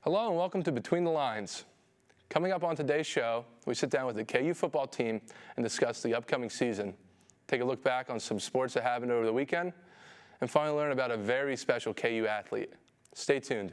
Hello and welcome to Between the Lines. Coming up on today's show, we sit down with the KU football team and discuss the upcoming season, take a look back on some sports that happened over the weekend, and finally learn about a very special KU athlete. Stay tuned.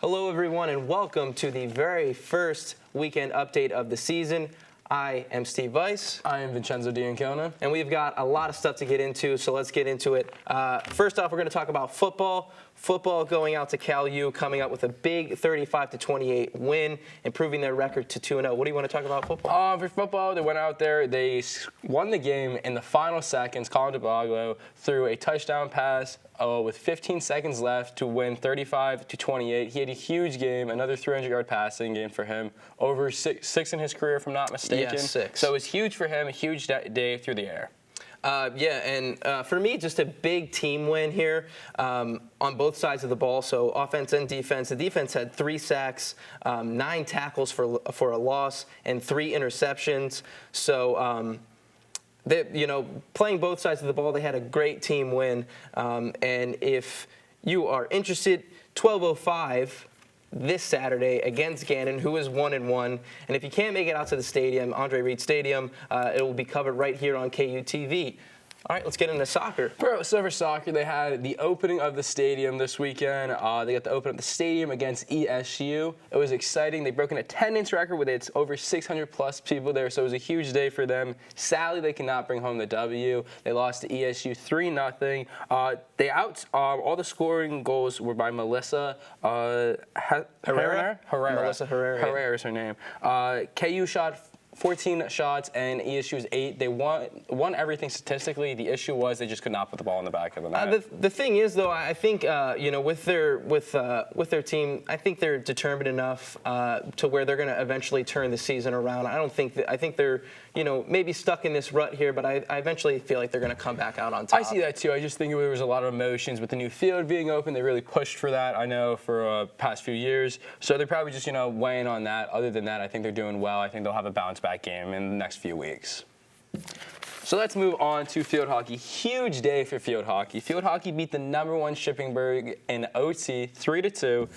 Hello, everyone, and welcome to the very first weekend update of the season. I am Steve Weiss. I am Vincenzo D'Ancona. And we've got a lot of stuff to get into, so let's get into it. First off, we're going to talk about football. Football going out to Cal U, coming up with a big 35-28 win, improving their record to 2-0. What do you want to talk about football? For football, they went out there, they won the game in the final seconds. Colin DeBaglio threw a touchdown pass with 15 seconds left to win 35-28. He had a huge game, another 300-yard passing game for him. Over six in his career, if I'm not mistaken. Yeah, 6. So it was huge for him, a huge day through the air. For me, just a big team win here on both sides of the ball. So offense and defense. The defense had 3 sacks, 9 tackles for a loss, and 3 interceptions. So playing both sides of the ball, they had a great team win. And if you are interested, 12:05. This Saturday against Gannon, who is 1-1. And if you can't make it out to the stadium, Andre Reed Stadium, it will be covered right here on KU TV. All right, let's get into soccer. So for soccer, they had the opening of the stadium this weekend. They got to open up the stadium against ESU. It was exciting. They broke an attendance record with its over 600-plus people there, so it was a huge day for them. Sadly, they cannot bring home the W. They lost to ESU 3-0. All the scoring goals were by Melissa Herrera. Melissa Herrera. Herrera is her name. KU shot 14 shots and ESU's 8. They won everything statistically. The issue was they just could not put the ball in the back of the net. The thing is, though, I think with their team, I think they're determined enough to where they're going to eventually turn the season around. I think they're maybe stuck in this rut here, but I eventually feel like they're going to come back out on top. I see that too. I just think there was a lot of emotions with the new field being open. They really pushed for that, I know, for past few years. So they're probably just weighing on that. Other than that, I think they're doing well. I think they'll have a bounce back game in the next few weeks. So let's move on to field hockey. Huge day for field hockey. Field hockey beat the #1 Shippingburg in OT 3-2.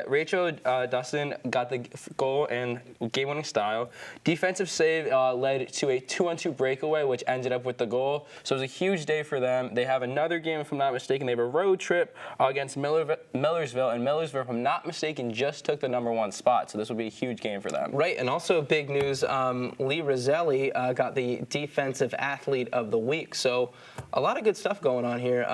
Rachel Dustin got the goal in game-winning style. Defensive save led to a 2-on-2 breakaway, which ended up with the goal. So it was a huge day for them. They have another game, if I'm not mistaken. They have a road trip against Millersville, and Millersville, if I'm not mistaken, just took the #1 spot. So this will be a huge game for them. Right, and also big news, Lee Roselli got the Defensive Athlete of the Week. So a lot of good stuff going on here.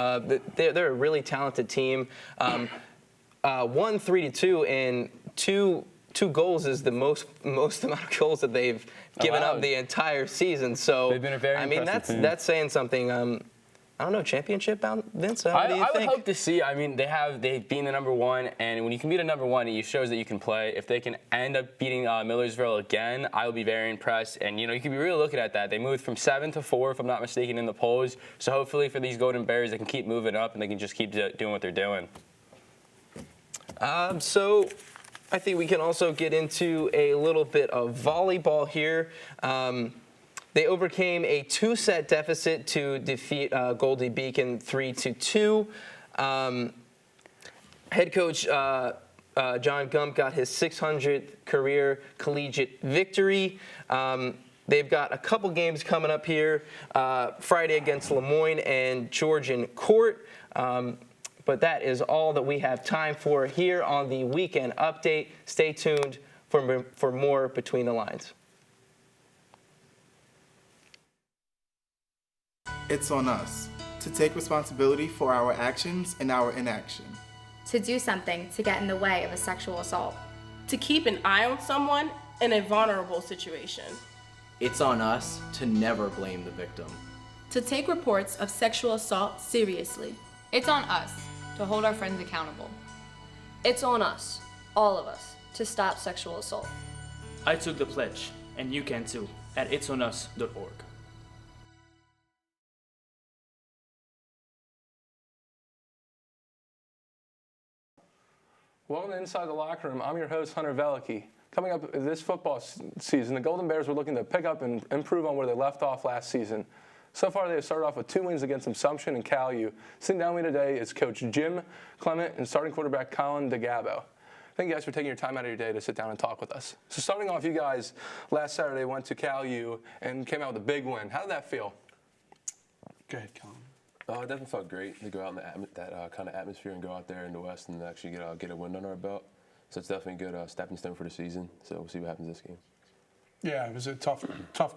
They're a really talented team. 3-2, and two goals is the most amount of goals that they've given up the entire season. So they've been a very impressive team. That's saying something. I don't know, championship bound, Vince? I would hope to see. I mean, they've beaten the #1, and when you can beat a #1, it shows that you can play. If they can end up beating Millersville again, I will be very impressed. And you can be really looking at that. They moved from 7 to 4, if I'm not mistaken, in the polls. So hopefully for these Golden Bears, they can keep moving up and they can just keep doing what they're doing. So I think we can also get into a little bit of volleyball here. They overcame a 2-set deficit to defeat Goldie Beacon 3-2. Head coach John Gump got his 600th career collegiate victory. They've got a couple games coming up here, Friday against Lemoyne and Georgian Court. But that is all that we have time for here on the Weekend Update. Stay tuned for more Between the Lines. It's on us to take responsibility for our actions and our inaction. To do something to get in the way of a sexual assault. To keep an eye on someone in a vulnerable situation. It's on us to never blame the victim. To take reports of sexual assault seriously. It's on us to hold our friends accountable. It's on us, all of us, to stop sexual assault. I took the pledge, and you can too, at itsonus.org. Welcome to Inside the Locker Room. I'm your host, Hunter Velicki. Coming up this football season, the Golden Bears were looking to pick up and improve on where they left off last season. So far, they have started off with 2 wins against Assumption and Cal U. Sitting down with me today is Coach Jim Clement and starting quarterback Colin DeGabo. Thank you guys for taking your time out of your day to sit down and talk with us. So starting off, you guys last Saturday went to Cal U and came out with a big win. How did that feel? Go ahead, Colin. It definitely felt great to go out in that kind of atmosphere and go out there in the West and actually get a win under our belt. So it's definitely a good stepping stone for the season. So we'll see what happens this game. Yeah, it was a tough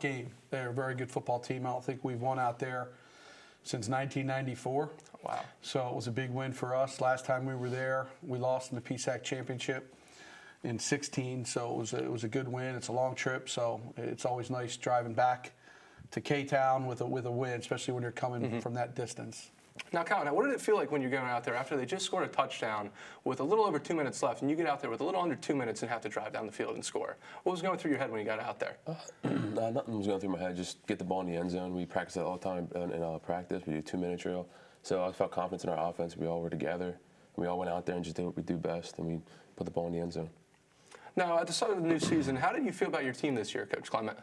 game. They're a very good football team. I don't think we've won out there since 1994. Wow. So it was a big win for us. Last time we were there, we lost in the PSAC championship in 16. So it was a good win. It's a long trip, so it's always nice driving back to K-Town with a win, especially when you're coming from that distance. Now, Colin, what did it feel like when you're going out there after they just scored a touchdown with a little over 2 minutes left, and you get out there with a little under 2 minutes and have to drive down the field and score? What was going through your head when you got out there? Nothing was going through my head. Just get the ball in the end zone. We practice that all the time in practice. We do 2-minute drill. So I felt confidence in our offense. We all were together. We all went out there and just did what we do best, and we put the ball in the end zone. Now, at the start of the new season, how did you feel about your team this year, Coach Clement?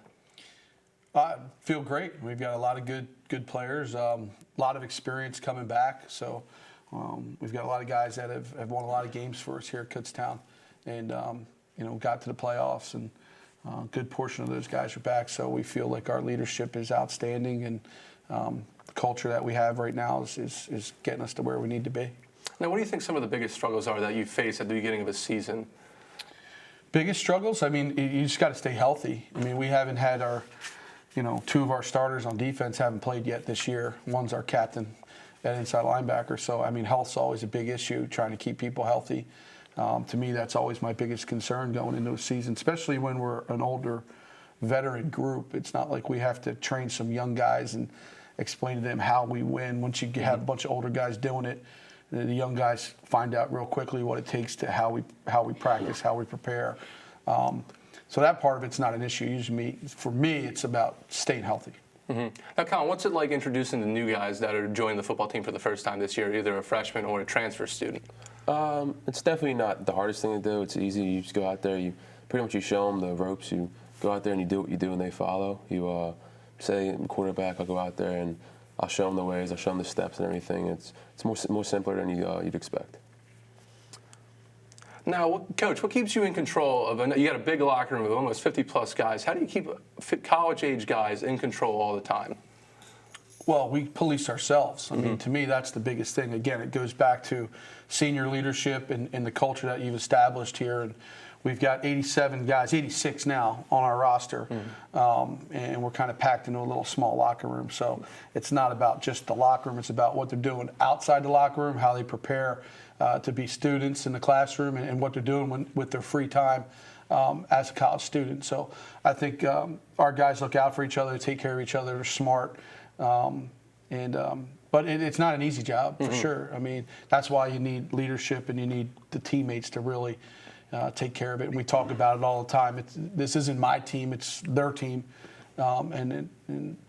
I feel great. We've got a lot of good players, a lot of experience coming back. So we've got a lot of guys that have won a lot of games for us here at Kutztown, and got to the playoffs, and a good portion of those guys are back. So we feel like our leadership is outstanding, and the culture that we have right now is getting us to where we need to be. Now, what do you think some of the biggest struggles are that you face at the beginning of a season? Biggest struggles? I mean, you just got to stay healthy. I mean, we haven't had our 2 of our starters on defense haven't played yet this year. One's our captain at inside linebacker. So, I mean, health's always a big issue, trying to keep people healthy. To me, that's always my biggest concern going into a season, especially when we're an older veteran group. It's not like we have to train some young guys and explain to them how we win. Once you have a bunch of older guys doing it, the young guys find out real quickly what it takes to how we practice, how we prepare. So that part of it's not an issue. For me, it's about staying healthy. Mm-hmm. Now, Colin, what's it like introducing the new guys that are joining the football team for the first time this year, either a freshman or a transfer student? It's definitely not the hardest thing to do. It's easy. You just go out there. You show them the ropes. You go out there and you do what you do, and they follow. You say I'm quarterback. I'll go out there and I'll show them the ways. I'll show them the steps and everything. It's more simpler than you'd expect. Now, Coach, what keeps you in control of you got a big locker room of almost 50-plus guys. How do you keep college-age guys in control all the time? Well, we police ourselves. I mean, to me, that's the biggest thing. Again, it goes back to senior leadership and the culture that you've established here. And we've got 87 guys, 86 now on our roster, and we're kind of packed into a little small locker room. So it's not about just the locker room. It's about what they're doing outside the locker room, how they prepare to be students in the classroom, and what they're doing with their free time as a college student. So I think our guys look out for each other, take care of each other, they're smart. But it's not an easy job, for sure. I mean, that's why you need leadership and you need the teammates to really take care of it. And we talk about it all the time. This isn't my team, it's their team. And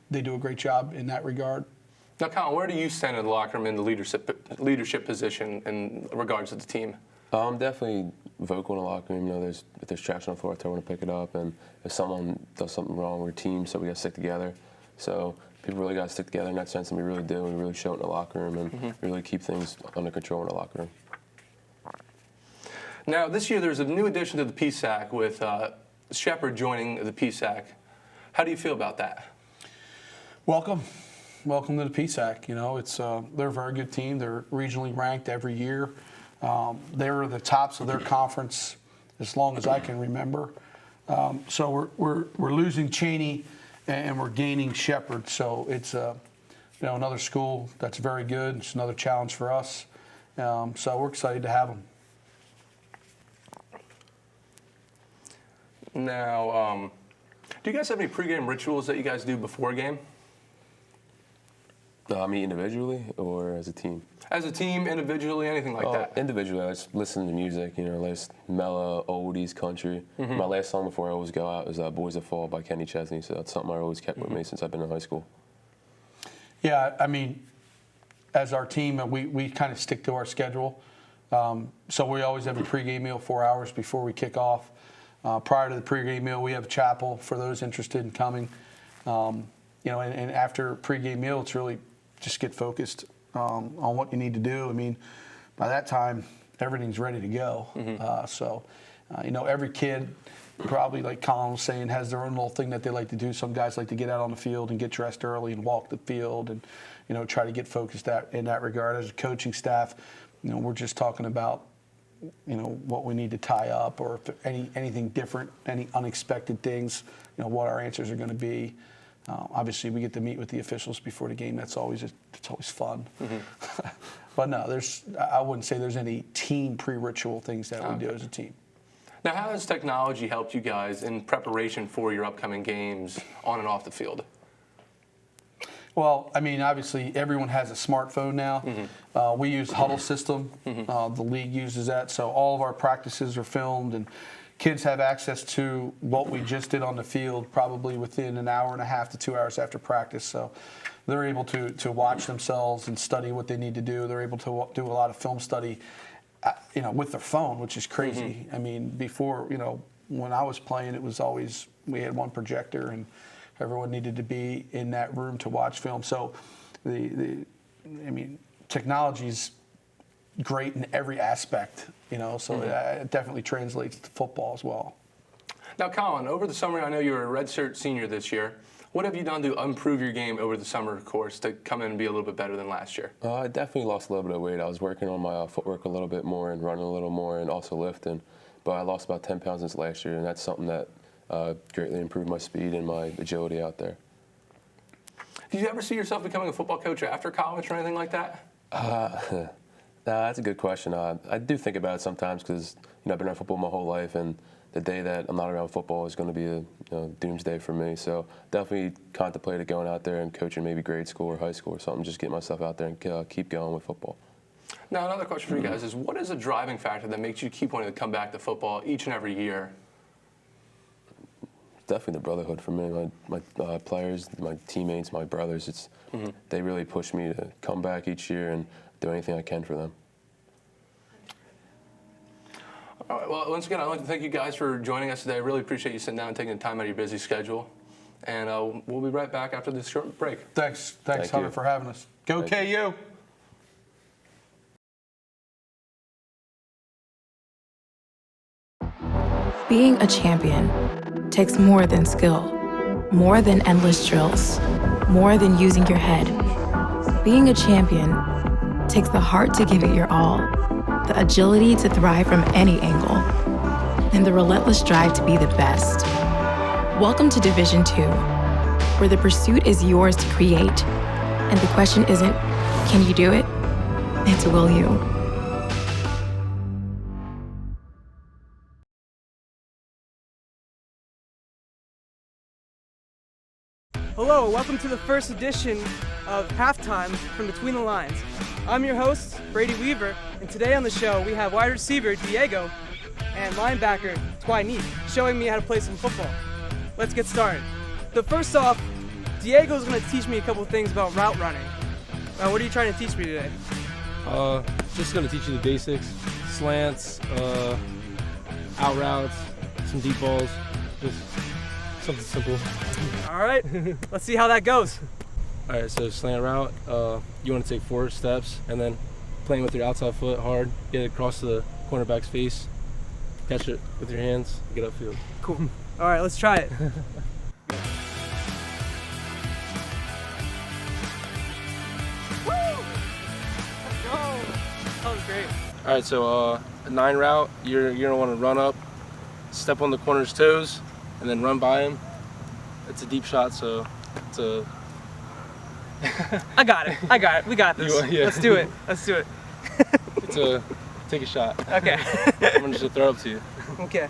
they do a great job in that regard. Now, Colin, where do you stand in the locker room in the leadership position in regards to the team? I'm definitely vocal in the locker room. If there's trash on the floor, I want to pick it up. And if someone does something wrong, we're a team, so we got to stick together. So people really got to stick together in that sense, and we really do. We really show it in the locker room, and really keep things under control in the locker room. Now, this year there's a new addition to the PSAC with Shepard joining the PSAC. How do you feel about that? Welcome to the PSAC. They're a very good team. They're regionally ranked every year. They're the tops of their conference as long as I can remember. So we're losing Cheney and we're gaining Shepard. So it's another school that's very good. It's another challenge for us. So we're excited to have them. Now, do you guys have any pregame rituals that you guys do before a game? Me individually or as a team? As a team, individually, anything like that? Individually, I just listen to music, just mellow, oldies, country. My last song before I always go out is Boys That Fall by Kenny Chesney, so that's something I always kept with me since I've been in high school. Yeah, I mean, as our team, we kind of stick to our schedule. So we always have a pregame meal 4 hours before we kick off. Prior to the pregame meal, we have chapel for those interested in coming. And after pregame meal, it's really just get focused on what you need to do. I mean, by that time, everything's ready to go. Every kid, probably like Colin was saying, has their own little thing that they like to do. Some guys like to get out on the field and get dressed early and walk the field and, try to get focused in that regard. As a coaching staff, we're just talking about, what we need to tie up or if anything different, any unexpected things, what our answers are going to be. Obviously, we get to meet with the officials before the game. It's always fun. But no, I wouldn't say there's any team pre-ritual things that we do as a team. Now, how has technology helped you guys in preparation for your upcoming games on and off the field? Well, I mean, obviously, everyone has a smartphone now. We use Huddle system. The league uses that. So all of our practices are filmed, and kids have access to what we just did on the field probably within an hour and a half to 2 hours after practice. So they're able to watch themselves and study what they need to do. They're able to do a lot of film study, with their phone, which is crazy. I mean, before, when I was playing, it was always, we had one projector and everyone needed to be in that room to watch film. So technology's great in every aspect, so it definitely translates to football as well. Now, Colin, over the summer, I know you were a redshirt senior this year. What have you done to improve your game over the summer course to come in and be a little bit better than last year? I definitely lost a little bit of weight. I was working on my footwork a little bit more and running a little more and also lifting. But I lost about 10 pounds since last year, and that's something that greatly improved my speed and my agility out there. Did you ever see yourself becoming a football coach after college or anything like that? That's a good question. I do think about it sometimes because I've been around football my whole life, and the day that I'm not around football is going to be a doomsday for me. So definitely contemplated going out there and coaching maybe grade school or high school or something, just get myself out there and keep going with football. Now, another question for you guys is, what is a driving factor that makes you keep wanting to come back to football each and every year? Definitely the brotherhood for me. My players, my teammates, my brothers, they really push me to come back each year and do anything I can for them. All right, well, once again, I'd like to thank you guys for joining us today. I really appreciate you sitting down and taking the time out of your busy schedule. And we'll be right back after this short break. Thanks, Hunter, for having us. Go KU! Being a champion takes more than skill, more than endless drills, more than using your head. Being a champion takes the heart to give it your all, the agility to thrive from any angle, and the relentless drive to be the best. Welcome to Division II, where the pursuit is yours to create, and the question isn't, can you do it? It's, will you? Hello, welcome to the first edition of Halftime from Between the Lines. I'm your host, Brady Weaver, and today on the show we have wide receiver Diego and linebacker Twinee showing me how to play some football. Let's get started. So first off, Diego's going to teach me a couple things about route running. What are you trying to teach me today? Just going to teach you the basics, slants, out routes, some deep balls, just something simple. All right, let's see how that goes. All right, so slant route, you want to take 4 steps and then playing with your outside foot hard, get it across the cornerback's face, catch it with your hands, get upfield. Cool. All right, let's try it. Woo! Let's go. That was great. All right, so a 9 route, you're going to want to run up, step on the corner's toes, and then run by him. It's a deep shot, so it's a I got it. We got this. Yeah. Let's do it. Take a shot. Okay. I'm gonna just throw it up to you. Okay.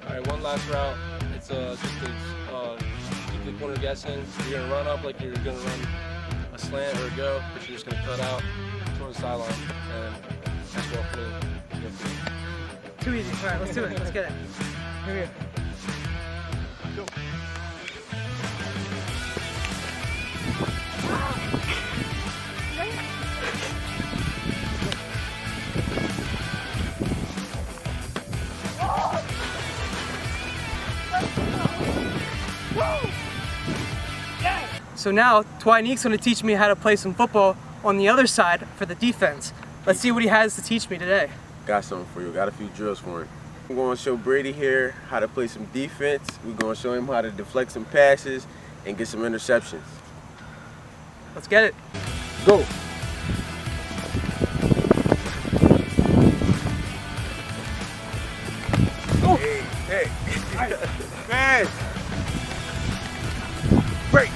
Alright, one last route. It's just to keep the corner guessing. You're gonna run up like you're gonna run a slant or a go, but you're just gonna cut out towards the sideline and that's well for me. Too easy. All right, let's do it. Let's get it. Here we go. So now, Twyneek's going to teach me how to play some football on the other side for the defense. Let's see what he has to teach me today. Got something for you. Got a few drills for him. I'm going to show Brady here how to play some defense. We're going to show him how to deflect some passes and get some interceptions. Let's get it. Go. Hey. Man. Break.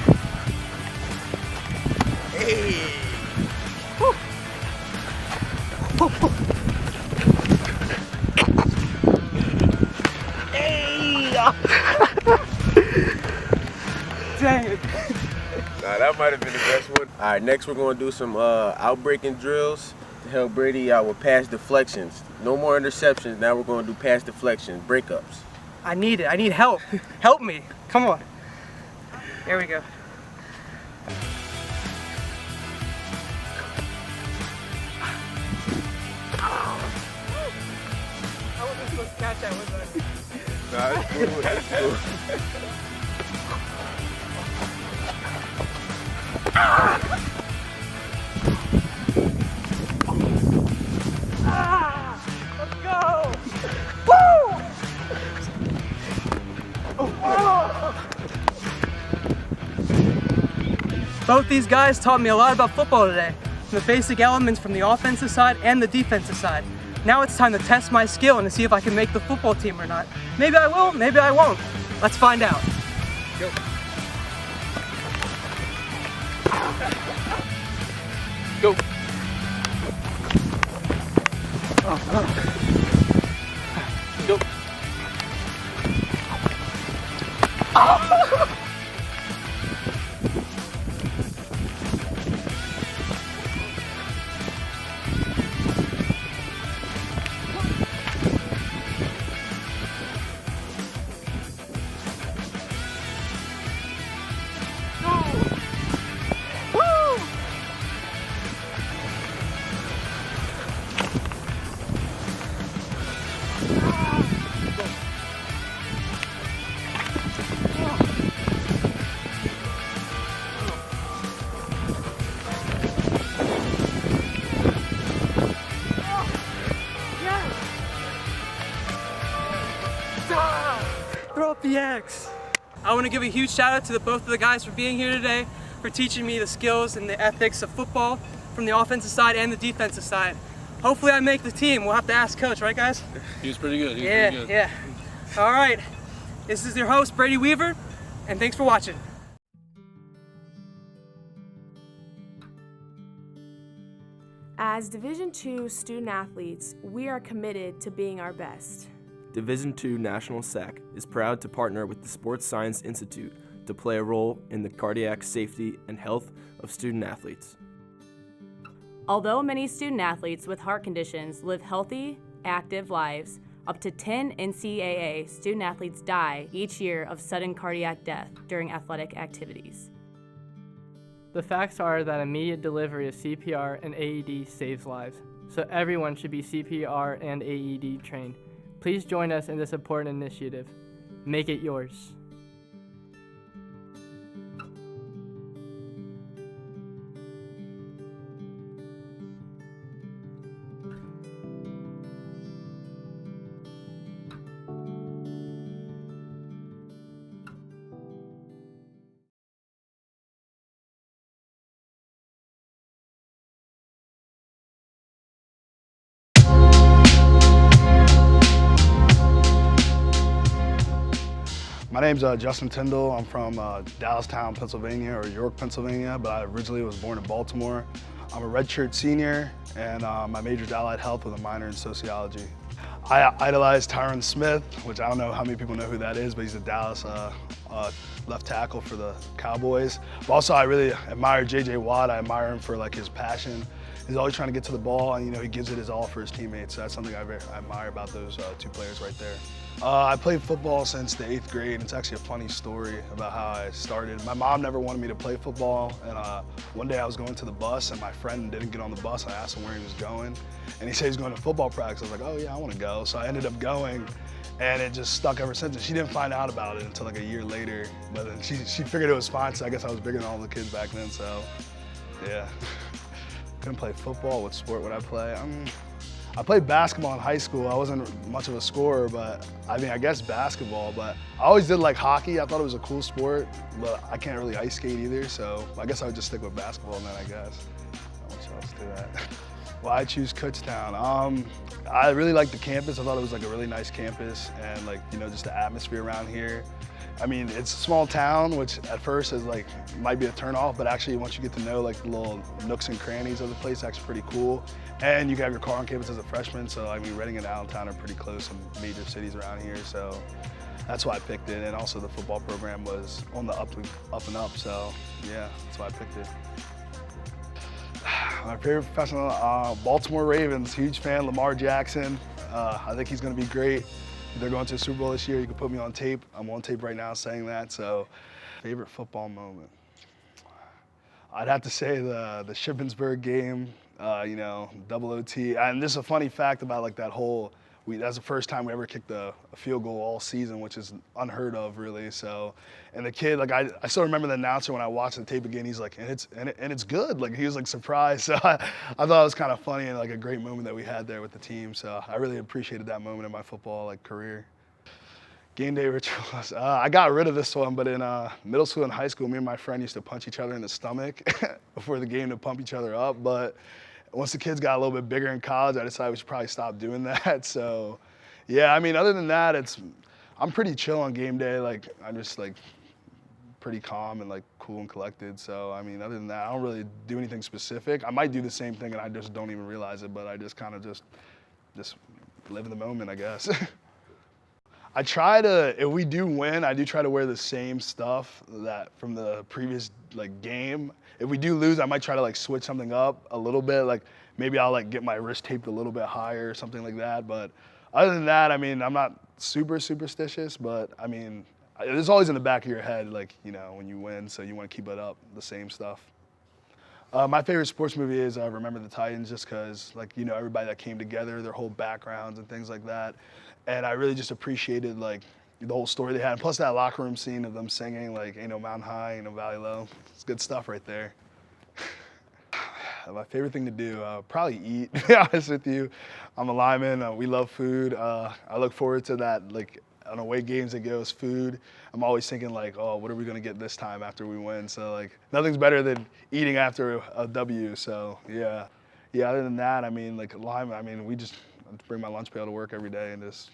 Hey. Woo. Hey. Dang it. Nah, that might have been the best one. All right, next we're going to do some outbreaking drills to help Brady out with pass deflections. No more interceptions. Now we're going to do pass deflections, breakups. I need it. I need help. Help me. Come on. There we go. I wasn't supposed to catch that, was I? Nah, it's cool. It's cool. Let's go! Woo! Both these guys taught me a lot about football today, from the basic elements from the offensive side and the defensive side. Now it's time to test my skill and to see if I can make the football team or not. Maybe I will, maybe I won't. Let's find out. Go. Go. Go. Throw up the X. I want to give a huge shout out to both of the guys for being here today, for teaching me the skills and the ethics of football from the offensive side and the defensive side. Hopefully I make the team. We'll have to ask Coach, right guys? He was pretty good. Yeah. All right. This is your host, Brady Weaver, and thanks for watching. As Division II student athletes, we are committed to being our best. Division II National SAC is proud to partner with the Sports Science Institute to play a role in the cardiac safety and health of student athletes. Although many student athletes with heart conditions live healthy, active lives, up to 10 NCAA student athletes die each year of sudden cardiac death during athletic activities. The facts are that immediate delivery of CPR and AED saves lives, so everyone should be CPR and AED trained. Please join us in this important initiative. Make it yours. name's Justin Tyndall. I'm from Dallastown, Pennsylvania, or York, Pennsylvania, but I originally was born in Baltimore. I'm a redshirt senior, and my major is allied health with a minor in sociology. I idolize Tyron Smith, which I don't know how many people know who that is, but he's a Dallas left tackle for the Cowboys. But also, I really admire J.J. Watt. I admire him for like his passion. He's always trying to get to the ball, and he gives it his all for his teammates. So that's something I admire about those two players right there. I played football since the 8th grade, and it's actually a funny story about how I started. My mom never wanted me to play football, and one day I was going to the bus, and my friend didn't get on the bus. I asked him where he was going, and he said he was going to football practice. I was like, oh yeah, I want to go. So I ended up going, and it just stuck ever since. And she didn't find out about it until like a year later, but then she figured it was fine, so I guess I was bigger than all the kids back then, so yeah. Couldn't play football. What sport would I play? I played basketball in high school. I wasn't much of a scorer, but I guess basketball. But I always did like hockey. I thought it was a cool sport, but I can't really ice skate either. So I guess I would just stick with basketball then, I guess. Not much else to that. Why I choose Kutztown? I really like the campus. I thought it was like a really nice campus, and like just the atmosphere around here. It's a small town, which at first is like might be a turnoff, but actually once you get to know like the little nooks and crannies of the place, it's actually pretty cool. And you can have your car on campus as a freshman, so Reading and Allentown are pretty close in major cities around here, so that's why I picked it. And also the football program was on the up and up, so yeah, that's why I picked it. My favorite professional, Baltimore Ravens, huge fan, Lamar Jackson. I think he's gonna be great. They're going to the Super Bowl this year. You can put me on tape. I'm on tape right now saying that. So, favorite football moment. I'd have to say the Shippensburg game, double OT. And this is a funny fact about like that whole, that's the first time we ever kicked a field goal all season, which is unheard of really. So, and the kid, like I still remember the announcer when I watched the tape again, he's like, and it's good. Like he was like surprised. So I thought it was kind of funny and like a great moment that we had there with the team. So I really appreciated that moment in my football like career. Game day rituals. I got rid of this one, but in middle school and high school, me and my friend used to punch each other in the stomach before the game to pump each other up. But once the kids got a little bit bigger in college, I decided we should probably stop doing that. So, yeah, other than that, I'm pretty chill on game day. Like, I'm just like pretty calm and like cool and collected. So, other than that, I don't really do anything specific. I might do the same thing and I just don't even realize it, but I just kind of just live in the moment, I guess. I try to, if we do win, I do try to wear the same stuff that from the previous like game. If we do lose, I might try to like switch something up a little bit. Like maybe I'll like get my wrist taped a little bit higher or something like that. But other than that, I'm not super superstitious, but it's always in the back of your head, like, when you win, so you want to keep it up, the same stuff. My favorite sports movie is Remember the Titans, just because, like, everybody that came together, their whole backgrounds and things like that. And I really just appreciated, like, the whole story they had. And plus that locker room scene of them singing, like, ain't no mountain high, ain't no valley low. It's good stuff right there. My favorite thing to do, probably eat, to be honest with you. I'm a lineman, we love food. I look forward to that, like, on away games that give us food. I'm always thinking like, oh, what are we gonna get this time after we win? So like, nothing's better than eating after a W, so yeah. Yeah, other than that, like lineman, we just bring my lunch pail to work every day and just,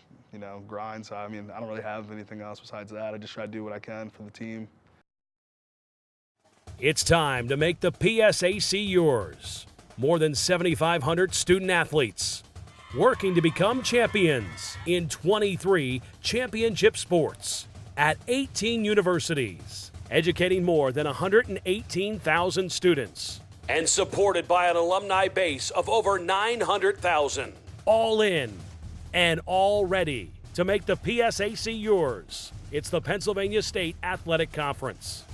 grind. So I don't really have anything else besides that. I just try to do what I can for the team. It's time to make the PSAC yours. More than 7,500 student athletes working to become champions in 23 championship sports at 18 universities, educating more than 118,000 students, and supported by an alumni base of over 900,000. All in and all ready to make the PSAC yours. It's the Pennsylvania State Athletic Conference.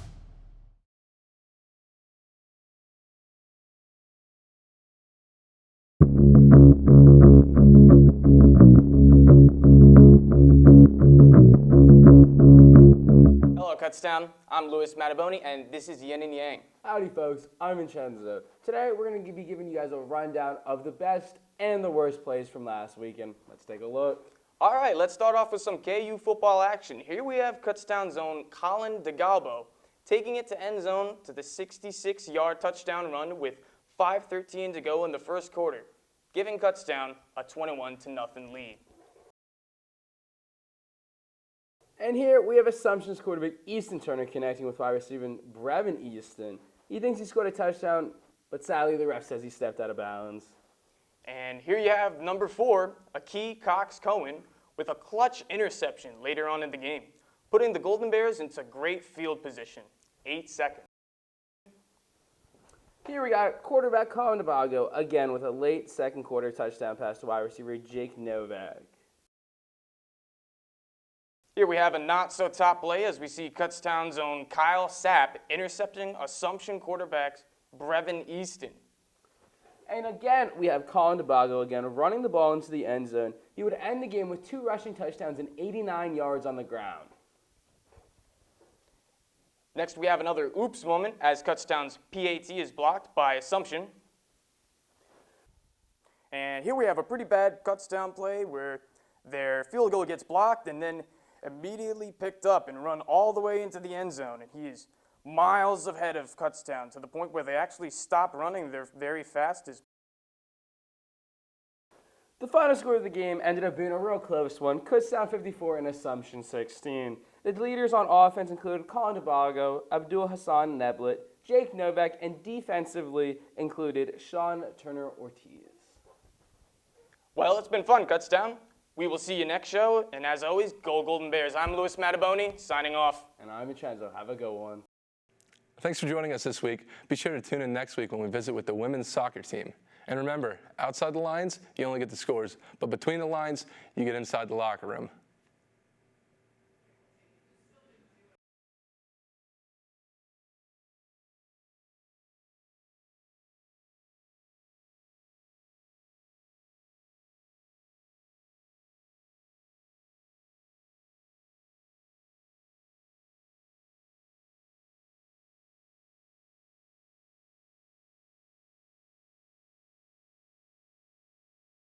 Hello, Cutsdown. I'm Louis Mataboni, and this is Yin and Yang. Howdy, folks. I'm Vincenzo. Today, we're going to be giving you guys a rundown of the best and the worst plays from last weekend. Let's take a look. All right, let's start off with some KU football action. Here we have Kutztown's own Colin DeGalbo taking it to end zone to the 66-yard touchdown run with 5:13 to go in the first quarter, giving Kutztown a 21-0 lead. And here we have Assumption's quarterback Easton Turner connecting with wide receiver Brevin Easton. He thinks he scored a touchdown, but sadly the ref says he stepped out of bounds. And here you have number 4, Akee Cox-Cohen, with a clutch interception later on in the game, putting the Golden Bears into great field position. 8 seconds. Here we got quarterback Colin Debago, again with a late second quarter touchdown pass to wide receiver Jake Novak. Here we have a not-so-top play as we see Kutztown's own Kyle Sapp intercepting Assumption quarterbacks Brevin Easton. And again, we have Colin Debago again running the ball into the end zone. He would end the game with 2 rushing touchdowns and 89 yards on the ground. Next, we have another oops moment as Kutztown's PAT is blocked by Assumption. And here we have a pretty bad Kutztown play where their field goal gets blocked and then immediately picked up and run all the way into the end zone. And he is miles ahead of Kutztown to the point where they actually stop running their very fastest. The final score of the game ended up being a real close one. Kutztown 54 and Assumption 16. The leaders on offense included Colin Debago, Abdul Hassan Neblet, Jake Novak, and defensively included Sean Turner Ortiz. Well, it's been fun, Kutztown. We will see you next show, and as always, go Golden Bears. I'm Louis Mataboni, signing off. And I'm Vincenzo. Have a good one. Thanks for joining us this week. Be sure to tune in next week when we visit with the women's soccer team. And remember, outside the lines, you only get the scores, but between the lines, you get inside the locker room.